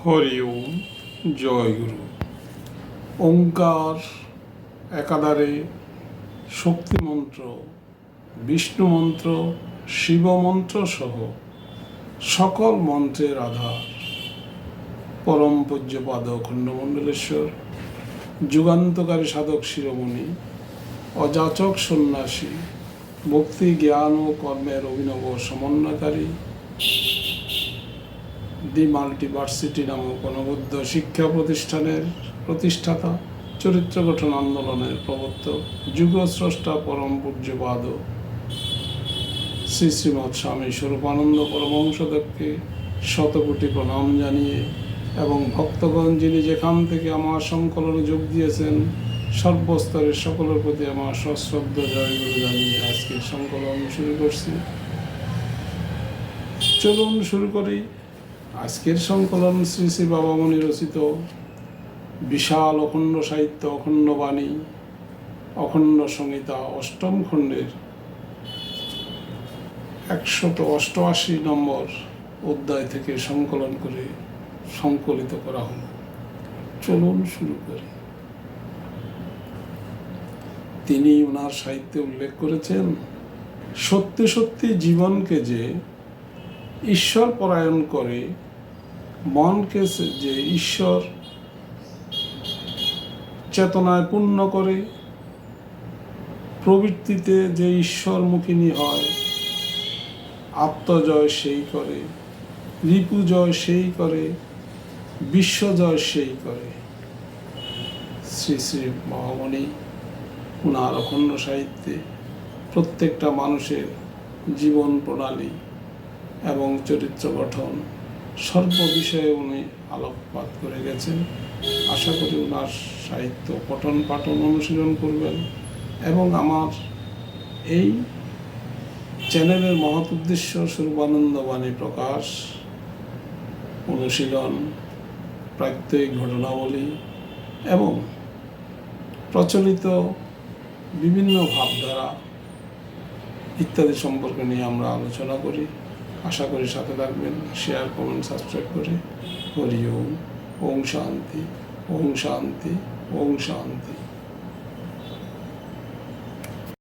হরি ওম জয় গুরু। ওঙ্কার একাধারে শক্তি মন্ত্র, বিষ্ণু মন্ত্র, শিব মন্ত্র সহ সকল মন্ত্রের আধার পরম পূজ্যপাদ অখণ্ডমণ্ডলেশ্বর, যুগান্তকারী সাধক শিরোমণি, অযাচক সন্ন্যাসী, ভক্তি জ্ঞান ও কর্মের অভিনব সমন্বয়কারী, দি মাল্টিভার্সিটি নামক অনবদ্য শিক্ষা প্রতিষ্ঠানের প্রতিষ্ঠাতা, চরিত্র গঠন আন্দোলনের প্রবর্তক, যুগস্রষ্টা পরম পূজ্যপাদ শ্রী শ্রীমৎ স্বামী স্বরূপানন্দ পরমহংসদেবকে শতকোটি প্রণাম জানিয়ে এবং ভক্তগণ যিনি যেখান থেকে আমার সংকলনে যোগ দিয়েছেন সর্বস্তরের সকলের প্রতি আমার সশ্রদ্ধ জয়গুরু জানিয়ে আজকের সংকলন শুরু করছি। চলুন শুরু করি। আজকের সংকলন শ্রী শ্রী বাবামণি রচিত বিশাল অখণ্ড সাহিত্য, অখণ্ড বাণী, অখণ্ড সংহিতা অষ্টম খণ্ডের 188 নম্বর অধ্যায় থেকে সংকলন করে সংকলিত করা হলো। চলুন শুরু করি। তিনি ওনার সাহিত্যে উল্লেখ করেছেন, সত্যি সত্যি জীবনকে যে ঈশ্বর পরায়ণ করে, মনকে যে ঈশ্বর চেতনায় পূর্ণ করে, প্রবৃত্তিতে যে ঈশ্বরমুখিনী হয়, আত্মজয় সেই করে, রিপুজয় সেই করে, বিশ্বজয় সেই করে। শ্রী শ্রী মহামণি উনার অখণ্ড সাহিত্যে প্রত্যেকটা মানুষের জীবন প্রণালী এবং চরিত্র গঠন সর্ব বিষয়ে উনি আলোকপাত করে গেছেন। আশা করি ওনার সাহিত্য পঠন পাঠন অনুশীলন করবেন এবং আমার এই চ্যানেলের মহৎ উদ্দেশ্য স্বরূপানন্দ বাণী প্রকাশ, অনুশীলন, প্রাত্যহিক ঘটনাবলী এবং প্রচলিত বিভিন্ন ভাবধারা ইত্যাদি সম্পর্কে নিয়ে আমরা আলোচনা করি। আশা করি সাথে থাকবেন। শেয়ার, কমেন্ট, সাবস্ক্রাইব করে। হরি ওম। ওম শান্তি, ওম শান্তি, ওম শান্তি।